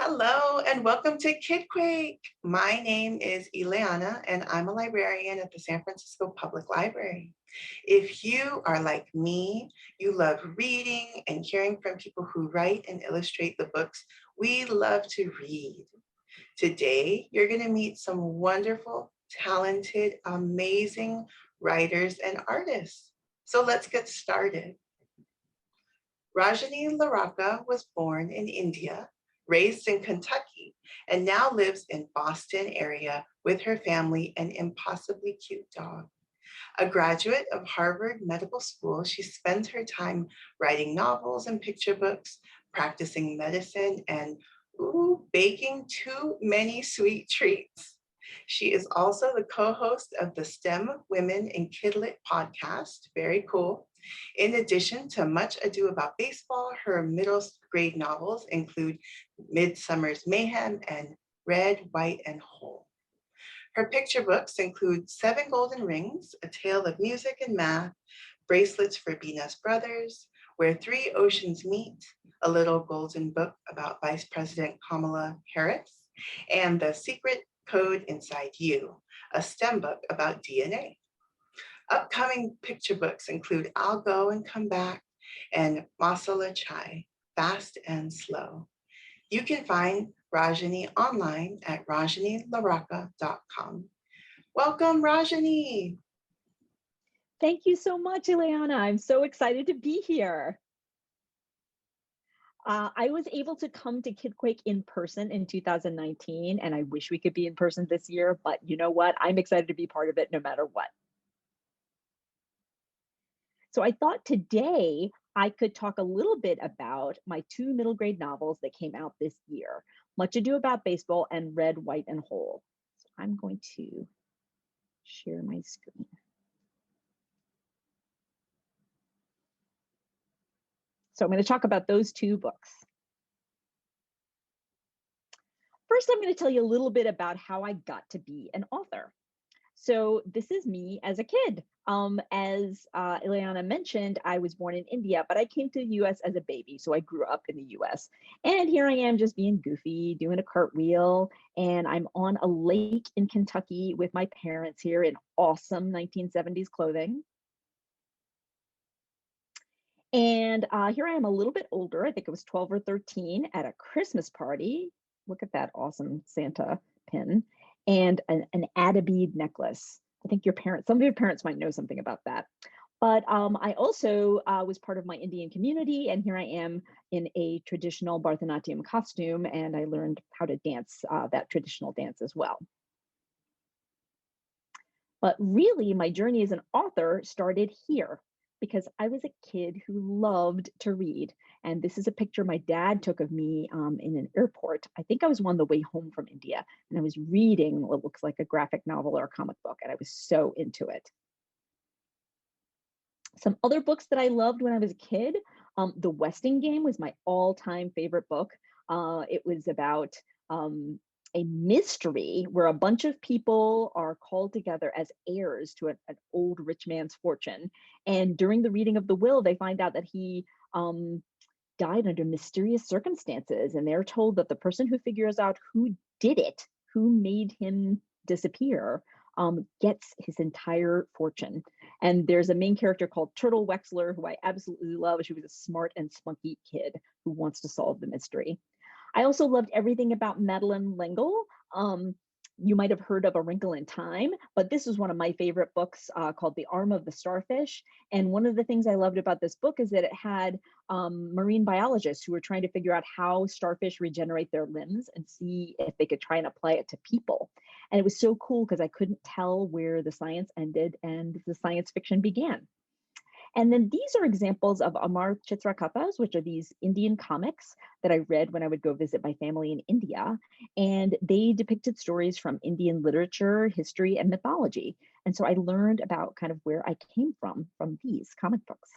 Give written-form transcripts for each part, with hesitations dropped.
Hello and welcome to Kidquake. My name is Ileana and I'm a librarian at the San Francisco Public Library. If you are like me, you love reading and hearing from people who write and illustrate the books we love to read. Today, you're going to meet some wonderful, talented, amazing writers and artists. So let's get started. Rajani LaRocca was born in India, raised in Kentucky, and now lives in Boston area with her family and impossibly cute dog. A graduate of Harvard Medical School, she spends her time writing novels and picture books, practicing medicine, and baking too many sweet treats. She is also the co-host of the STEM Women in Kidlit podcast, very cool. In addition to Much Ado About Baseball, her middle grade novels include Midsummer's Mayhem and Red, White, and Whole. Her picture books include Seven Golden Rings, A Tale of Music and Math, Bracelets for Venus Brothers, Where Three Oceans Meet, a little golden book about Vice President Kamala Harris, and The Secret Code Inside You, a STEM book about DNA. Upcoming picture books include I'll Go and Come Back and Masala Chai, Fast and Slow. You can find Rajani online at rajanilarocca.com. Welcome, Rajani. Thank you so much, Ileana. I'm so excited to be here. I was able to come to Kidquake in person in 2019, and I wish we could be in person this year, but you know what? I'm excited to be part of it no matter what. So I thought today I could talk a little bit about my two middle grade novels that came out this year, Much Ado About Baseball and Red, White, and Whole. So I'm going to share my screen. So I'm going to talk about those two books. First, I'm going to tell you a little bit about how I got to be an author. So this is me as a kid. As Ileana mentioned, I was born in India, but I came to the US as a baby. So I grew up in the US. And here I am just being goofy, doing a cartwheel. And I'm on a lake in Kentucky with my parents here in awesome 1970s clothing. And here I am a little bit older. I think it was 12 or 13 at a Christmas party. Look at that awesome Santa pin and an Ada bead necklace. I think some of your parents might know something about that. But I also was part of my Indian community, and here I am in a traditional Bharatanatyam costume, and I learned how to dance that traditional dance as well. But really, my journey as an author started here because I was a kid who loved to read. And this is a picture my dad took of me in an airport. I think I was on the way home from India, and I was reading what looks like a graphic novel or a comic book, and I was so into it. Some other books that I loved when I was a kid, The Westing Game was my all-time favorite book. It was about a mystery where a bunch of people are called together as heirs to an old rich man's fortune. And during the reading of the will, they find out that he died under mysterious circumstances. And they're told that the person who figures out who did it, who made him disappear, gets his entire fortune. And there's a main character called Turtle Wexler, who I absolutely love. She was a smart and spunky kid who wants to solve the mystery. I also loved everything about Madeleine L'Engle. You might have heard of A Wrinkle in Time, but this is one of my favorite books called The Arm of the Starfish. And one of the things I loved about this book is that it had marine biologists who were trying to figure out how starfish regenerate their limbs and see if they could try and apply it to people. And it was so cool because I couldn't tell where the science ended and the science fiction began. And then these are examples of Amar Chitrakathas, which are these Indian comics that I read when I would go visit my family in India. And they depicted stories from Indian literature, history, and mythology. And so I learned about kind of where I came from these comic books.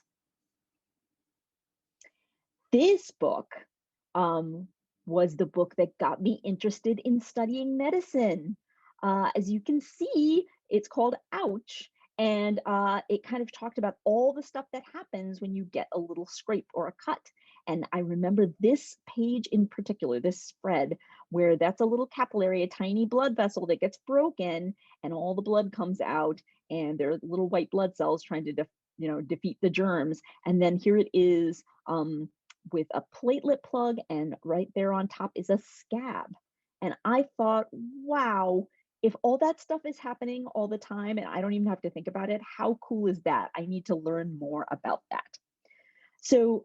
This book was the book that got me interested in studying medicine. As you can see, it's called Ouch. And it kind of talked about all the stuff that happens when you get a little scrape or a cut. And I remember this page in particular, this spread, where that's a little capillary, a tiny blood vessel that gets broken, and all the blood comes out, and there are little white blood cells trying to defeat the germs. And then here it is, with a platelet plug, and right there on top is a scab. And I thought, wow, if all that stuff is happening all the time and I don't even have to think about it, how cool is that? I need to learn more about that. So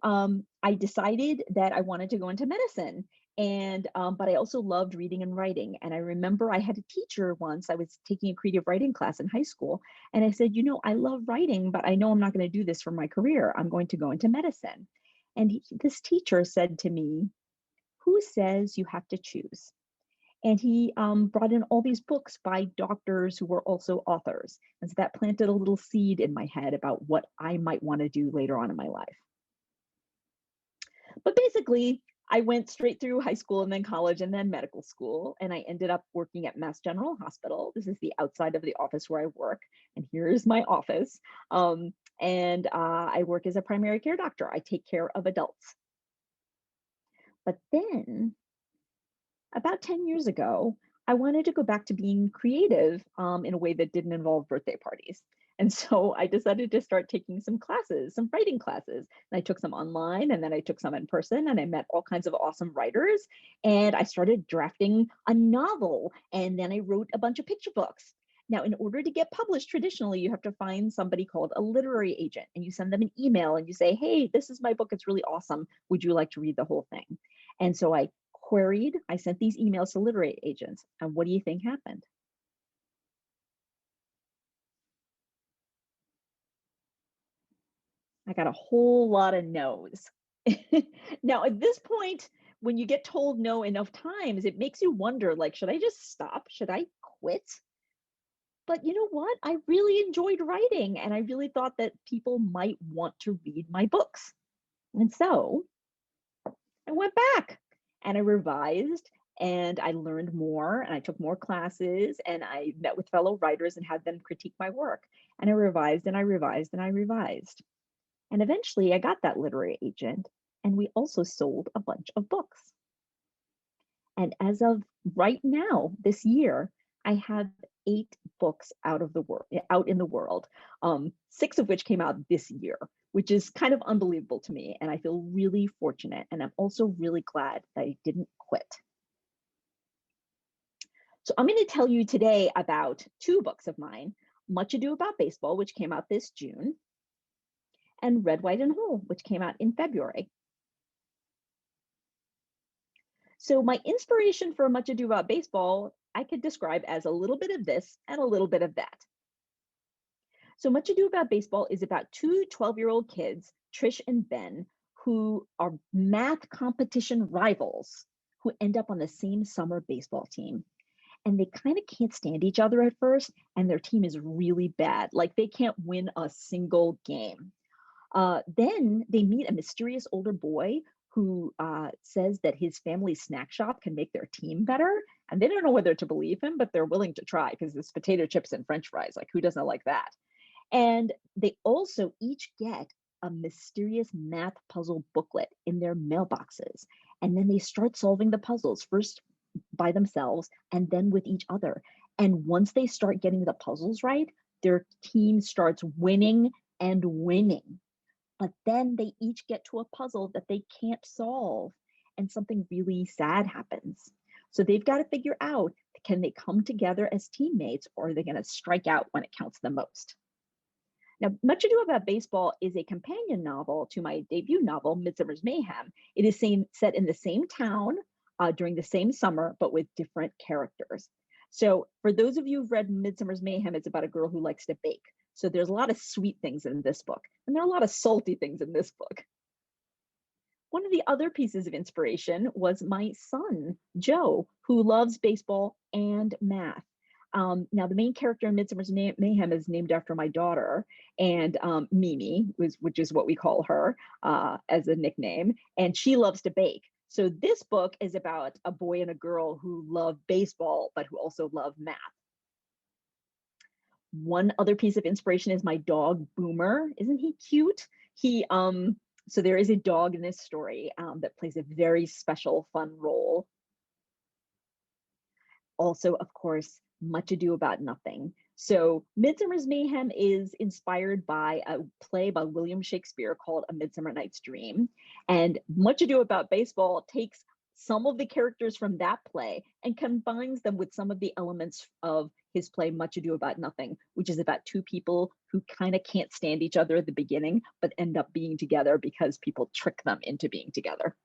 I decided that I wanted to go into medicine, and but I also loved reading and writing. And I remember I had a teacher once. I was taking a creative writing class in high school, and I said, I love writing, but I know I'm not going to do this for my career. I'm going to go into medicine. And this teacher said to me, "Who says you have to choose?" And he brought in all these books by doctors who were also authors. And so that planted a little seed in my head about what I might want to do later on in my life. But basically, I went straight through high school and then college and then medical school. And I ended up working at Mass General Hospital. This is the outside of the office where I work. And here's my office. And I work as a primary care doctor. I take care of adults. But then about 10 years ago, I wanted to go back to being creative in a way that didn't involve birthday parties. And so I decided to start taking some classes, some writing classes. And I took some online, and then I took some in person, and I met all kinds of awesome writers. And I started drafting a novel, and then I wrote a bunch of picture books. Now, in order to get published, traditionally, you have to find somebody called a literary agent, and you send them an email and you say, "Hey, this is my book. It's really awesome. Would you like to read the whole thing?" And so I sent these emails to literary agents. And what do you think happened? I got a whole lot of no's. Now, at this point, when you get told no enough times, it makes you wonder, like, should I just stop? Should I quit? But you know what? I really enjoyed writing, and I really thought that people might want to read my books. And so I went back and I revised, and I learned more, and I took more classes, and I met with fellow writers and had them critique my work. And I revised and I revised and I revised. And eventually I got that literary agent, and we also sold a bunch of books. And as of right now, this year, I have 8 books out in the world, 6 of which came out this year, which is kind of unbelievable to me. And I feel really fortunate. And I'm also really glad that I didn't quit. So I'm going to tell you today about 2 books of mine: Much Ado About Baseball, which came out this June, and Red, White, and Whole, which came out in February. So my inspiration for Much Ado About Baseball, I could describe as a little bit of this and a little bit of that. So Much Ado About Baseball is about 2 12-year-old kids, Trish and Ben, who are math competition rivals who end up on the same summer baseball team. And they kind of can't stand each other at first, and their team is really bad. Like, they can't win a single game. Then they meet a mysterious older boy who says that his family's snack shop can make their team better. And they don't know whether to believe him, but they're willing to try because it's potato chips and French fries. Like, who doesn't like that? And they also each get a mysterious math puzzle booklet in their mailboxes. And then they start solving the puzzles, first by themselves and then with each other. And once they start getting the puzzles right, their team starts winning and winning. But then they each get to a puzzle that they can't solve, and something really sad happens. So they've got to figure out, can they come together as teammates, or are they going to strike out when it counts the most? Now, Much Ado About Baseball is a companion novel to my debut novel, Midsummer's Mayhem. It is set in the same town during the same summer, but with different characters. So for those of you who've read Midsummer's Mayhem, it's about a girl who likes to bake. So there's a lot of sweet things in this book, and there are a lot of salty things in this book. One of the other pieces of inspiration was my son, Joe, who loves baseball and math. Now, the main character in Midsummer's Mayhem is named after my daughter, and Mimi, which is what we call her as a nickname, and she loves to bake. So this book is about a boy and a girl who love baseball, but who also love math. One other piece of inspiration is my dog, Boomer. Isn't he cute? He So there is a dog in this story that plays a very special, fun role. Also, of course, Much Ado About Nothing. So Midsummer's Mayhem is inspired by a play by William Shakespeare called A Midsummer Night's Dream. And Much Ado About Baseball takes some of the characters from that play and combines them with some of the elements of his play Much Ado About Nothing, which is about two people who kind of can't stand each other at the beginning, but end up being together because people trick them into being together.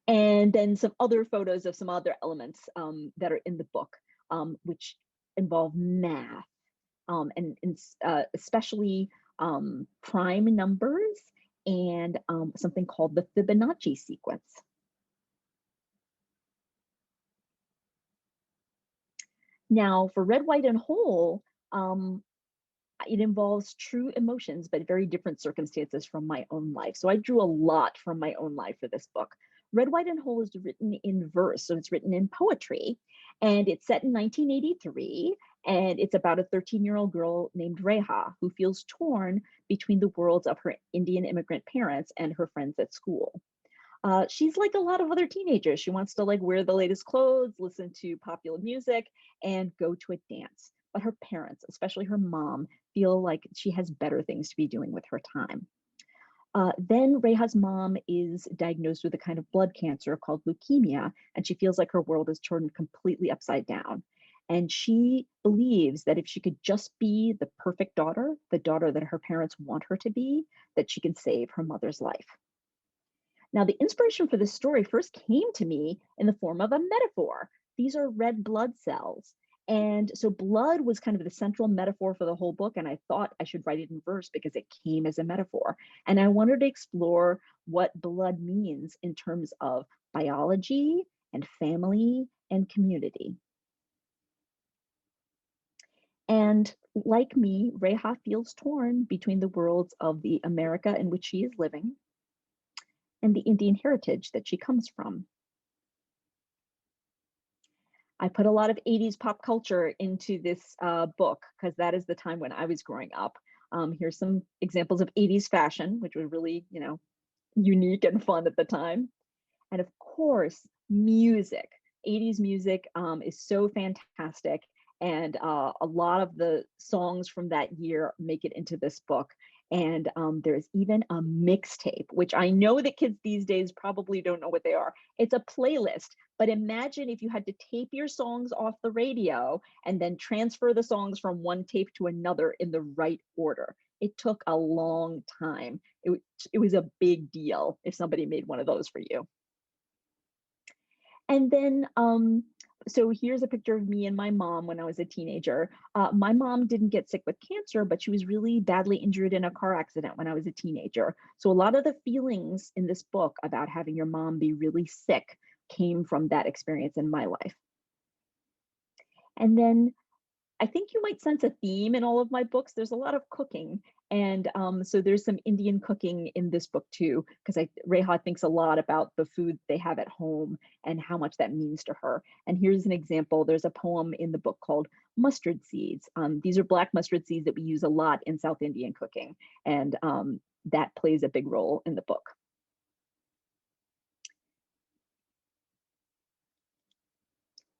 And then some other photos of some other elements that are in the book, which involve math and especially prime numbers and something called the Fibonacci sequence. Now, for Red, White, and Whole, it involves true emotions, but very different circumstances from my own life. So I drew a lot from my own life for this book. Red, White, and Whole is written in verse, so it's written in poetry, and it's set in 1983, and it's about a 13-year-old girl named Reha who feels torn between the worlds of her Indian immigrant parents and her friends at school. She's like a lot of other teenagers. She wants to like wear the latest clothes, listen to popular music, and go to a dance. But her parents, especially her mom, feel like she has better things to be doing with her time. Then Reha's mom is diagnosed with a kind of blood cancer called leukemia, and she feels like her world is turned completely upside down. And she believes that if she could just be the perfect daughter, the daughter that her parents want her to be, that she can save her mother's life. Now, the inspiration for this story first came to me in the form of a metaphor. These are red blood cells. And so blood was kind of the central metaphor for the whole book. And I thought I should write it in verse because it came as a metaphor. And I wanted to explore what blood means in terms of biology and family and community. And like me, Reha feels torn between the worlds of the America in which she is living and the Indian heritage that she comes from. I put a lot of 80s pop culture into this book because that is the time when I was growing up. Here's some examples of 80s fashion, which was really, unique and fun at the time. And of course, music. 80s music is so fantastic. And a lot of the songs from that year make it into this book. And there's even a mixtape, which I know that kids these days probably don't know what they are. It's a playlist, but imagine if you had to tape your songs off the radio and then transfer the songs from one tape to another in the right order. It took a long time. It was a big deal if somebody made one of those for you. And then, so here's a picture of me and my mom when I was a teenager. My mom didn't get sick with cancer, but she was really badly injured in a car accident when I was a teenager. So a lot of the feelings in this book about having your mom be really sick came from that experience in my life. And then I think you might sense a theme in all of my books. There's a lot of cooking. And so there's some Indian cooking in this book too, because Reha thinks a lot about the food they have at home and how much that means to her. And here's an example. There's a poem in the book called Mustard Seeds. These are black mustard seeds that we use a lot in South Indian cooking. And that plays a big role in the book.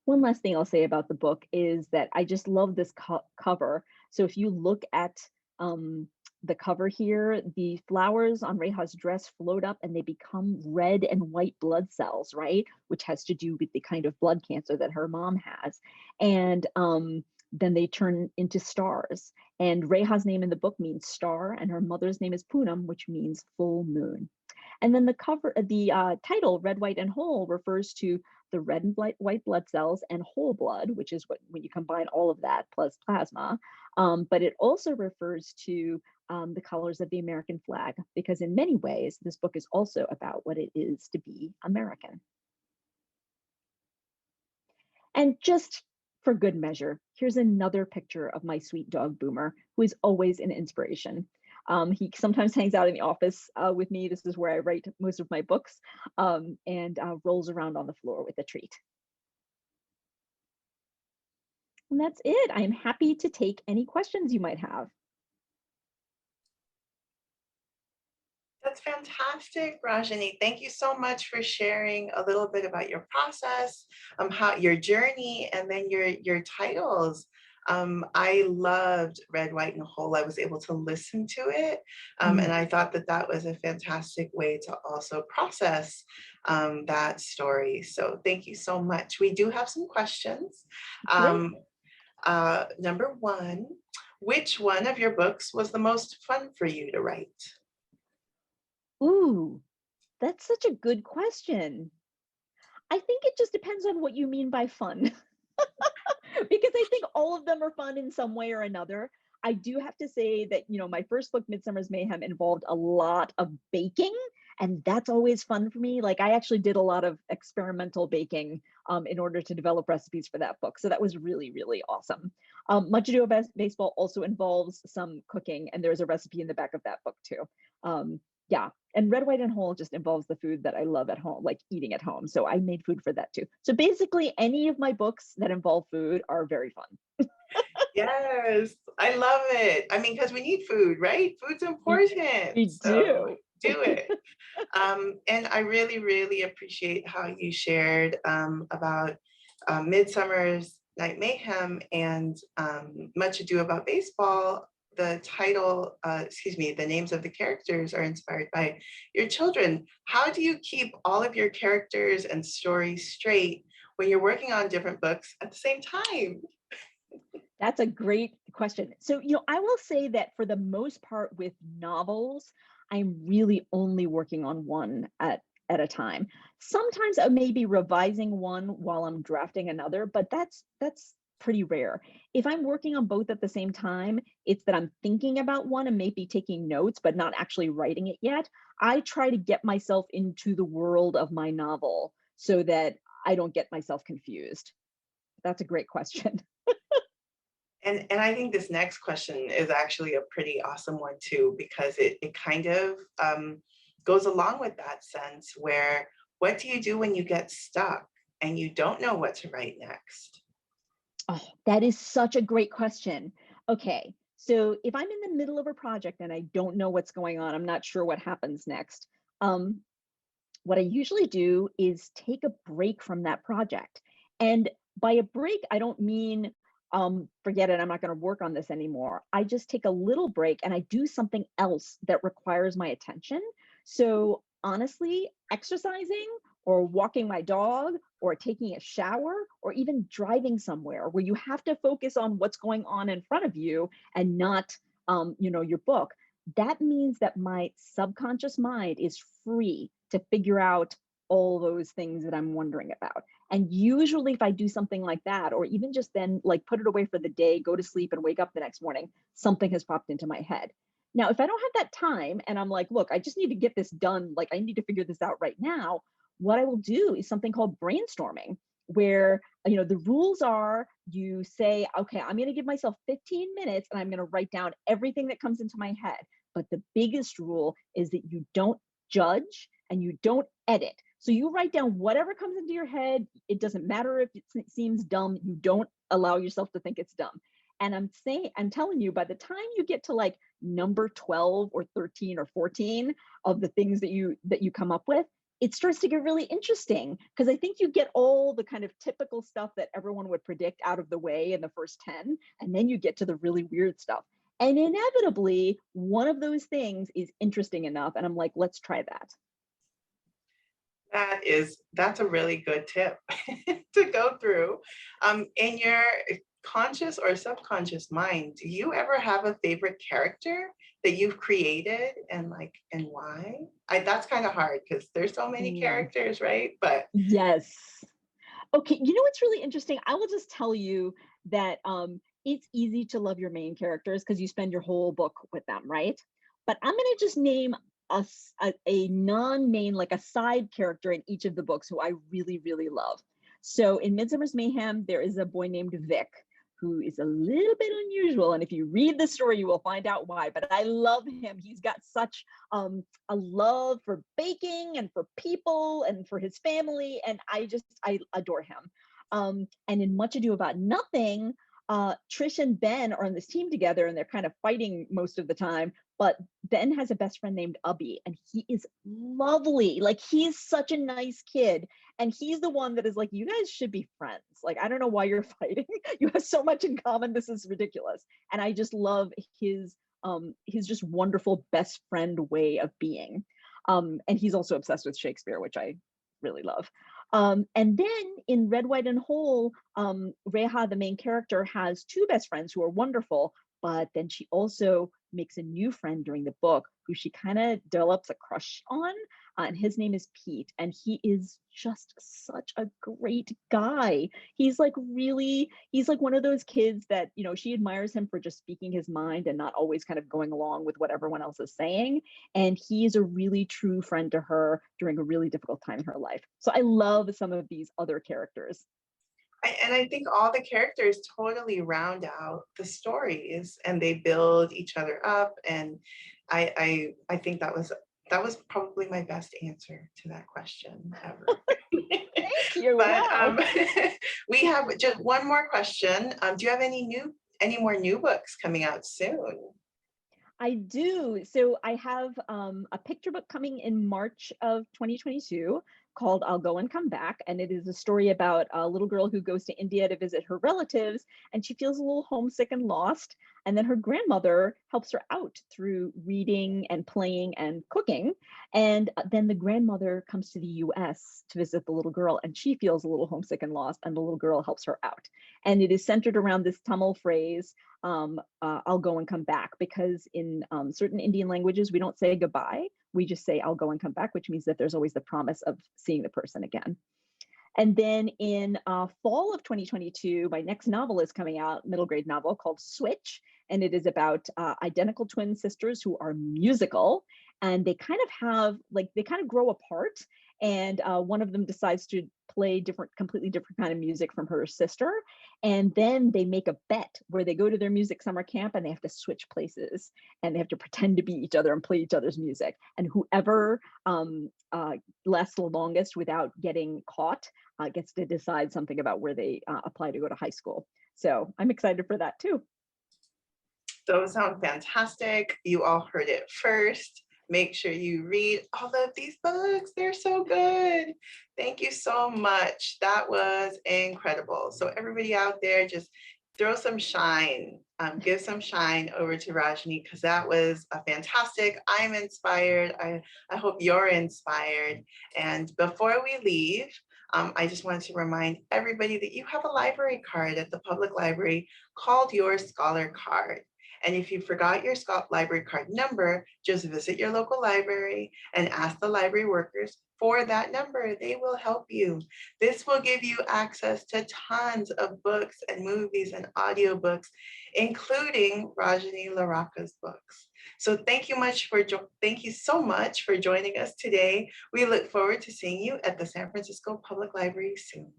One last thing I'll say about the book is that I just love this cover. So if you look at the cover here, the flowers on Reha's dress float up and they become red and white blood cells, right? Which has to do with the kind of blood cancer that her mom has. And then they turn into stars. And Reha's name in the book means star, and her mother's name is Poonam, which means full moon. And then the title, Red, White, and Whole, refers to the red and white blood cells and whole blood, which is when you combine all of that plus plasma. But it also refers to the colors of the American flag, because in many ways, this book is also about what it is to be American. And just for good measure, here's another picture of my sweet dog Boomer, who is always an inspiration. He sometimes hangs out in the office with me. This is where I write most of my books, and rolls around on the floor with a treat. And that's it. I'm happy to take any questions you might have. That's fantastic, Rajani. Thank you so much for sharing a little bit about your process, how your journey, and then your titles. I loved Red, White, and Whole. I was able to listen to it, and Mm, I thought that that was a fantastic way to also process that story. So thank you so much. We do have some questions. great. Um, number one, which one of your books was the most fun for you to write? Ooh, that's such a good question. I think it just depends on what you mean by fun. Because I think all of them are fun in some way or another. I do have to say that, my first book, Midsummer's Mayhem, involved a lot of baking, and that's always fun for me. Like, I actually did a lot of experimental baking in order to develop recipes for that book. So that was really, really awesome. Much Ado About Baseball also involves some cooking, and there's a recipe in the back of that book too. Yeah, and Red, White, and Whole just involves the food that I love at home, like eating at home. So I made food for that too. So basically, any of my books that involve food are very fun. Yes, I love it. I mean, because we need food, right? Food's We, important. we So do. do it. And I really, really appreciate how you shared about Midsummer's Night Mayhem and Much Ado About Baseball. The title, excuse me, the names of the characters are inspired by your children. How do you keep all of your characters and stories straight when you're working on different books at the same time? That's a great question. So, I will say that for the most part with novels, I'm really only working on one at a time. Sometimes I may be revising one while I'm drafting another, but that's pretty rare. If I'm working on both at the same time, it's that I'm thinking about one and maybe taking notes, but not actually writing it yet. I try to get myself into the world of my novel so that I don't get myself confused. That's a great question. And I think this next question is actually a pretty awesome one too, because it kind of goes along with that sense where what do you do when you get stuck and you don't know what to write next? Oh, that is such a great question. Okay, so if I'm in the middle of a project and I don't know what's going on, I'm not sure what happens next. Um, what I usually do is take a break from that project. And by a break, I don't mean forget it, I'm not going to work on this anymore. I just take a little break and I do something else that requires my attention. So honestly, exercising or walking my dog or taking a shower or even driving somewhere where you have to focus on what's going on in front of you and not your book, that means that my subconscious mind is free to figure out all those things that I'm wondering about. And usually, if I do something like that, or even just then, like put it away for the day, go to sleep, and wake up the next morning, something has popped into my head. Now, if I don't have that time and I'm like, look, I just need to get this done, like I need to figure this out right now, what I will do is something called brainstorming, where the rules are you say, okay, I'm going to give myself 15 minutes and I'm going to write down everything that comes into my head. But the biggest rule is that you don't judge and you don't edit. So you write down whatever comes into your head. It doesn't matter if it seems dumb. You don't allow yourself to think it's dumb. And I'm telling you, by the time you get to like number 12 or 13 or 14 of the things that you come up with, it starts to get really interesting because I think you get all the kind of typical stuff that everyone would predict out of the way in the first 10, and then you get to the really weird stuff. And inevitably, one of those things is interesting enough. And I'm like, let's try that. That's a really good tip to go through. In your conscious or subconscious mind, do you ever have a favorite character that you've created and why? That's kind of hard because there's so many Mm, characters, right? But yes. Okay. You know what's really interesting? I will just tell you that it's easy to love your main characters because you spend your whole book with them, right? But I'm going to just name a non-main, like a side character in each of the books who I really, really love. So in Midsummer's Mayhem, there is a boy named Vic who is a little bit unusual. And if you read the story, you will find out why. But I love him. He's got such a love for baking and for people and for his family. And I adore him. And in Much Ado About Nothing, Trish and Ben are on this team together and they're kind of fighting most of the time. But Ben has a best friend named Ubby, and he is lovely. Like, he's such a nice kid. And he's the one that is like, you guys should be friends. Like, I don't know why you're fighting. You have so much in common. This is ridiculous. And I just love his just wonderful best friend way of being. And he's also obsessed with Shakespeare, which I really love. And then in Red, White, and Whole, Reha, the main character, has two best friends who are wonderful, but then she also makes a new friend during the book who she kind of develops a crush on, and his name is Pete, and he is just such a great guy. He's like one of those kids that, she admires him for just speaking his mind and not always kind of going along with what everyone else is saying. And he is a really true friend to her during a really difficult time in her life. So I love some of these other characters. And I think all the characters totally round out the stories and they build each other up. And I think that was probably my best answer to that question ever. Thank you. But Wow. we have just one more question. Do you have any more new books coming out soon? I do. So I have a picture book coming in March of 2022 called I'll Go and Come Back. And it is a story about a little girl who goes to India to visit her relatives, and she feels a little homesick and lost. And then her grandmother helps her out through reading and playing and cooking. And then the grandmother comes to the US to visit the little girl, and she feels a little homesick and lost, and the little girl helps her out. And it is centered around this Tamil phrase, I'll go and come back, because in certain Indian languages, we don't say goodbye. We just say, I'll go and come back, which means that there's always the promise of seeing the person again. And then in fall of 2022, my next novel is coming out, middle grade novel called Switch. And it is about identical twin sisters who are musical. And they kind of they kind of grow apart. And one of them decides to play completely different kind of music from her sister. And then they make a bet where they go to their music summer camp and they have to switch places and they have to pretend to be each other and play each other's music. And whoever lasts the longest without getting caught gets to decide something about where they apply to go to high school. So I'm excited for that too. Those sound fantastic. You all heard it first. Make sure you read all of these books. They're so good. Thank you so much. That was incredible. So everybody out there, just throw some shine, give some shine over to Rajani, because that was a fantastic. I'm inspired. I hope you're inspired. And before we leave, I just wanted to remind everybody that you have a library card at the public library called your Scholar Card. And if you forgot your library card number, just visit your local library and ask the library workers for that number. They will help you. This will give you access to tons of books and movies and audiobooks, including Rajani LaRocca's books. So thank you so much for joining us today. We look forward to seeing you at the San Francisco Public Library soon.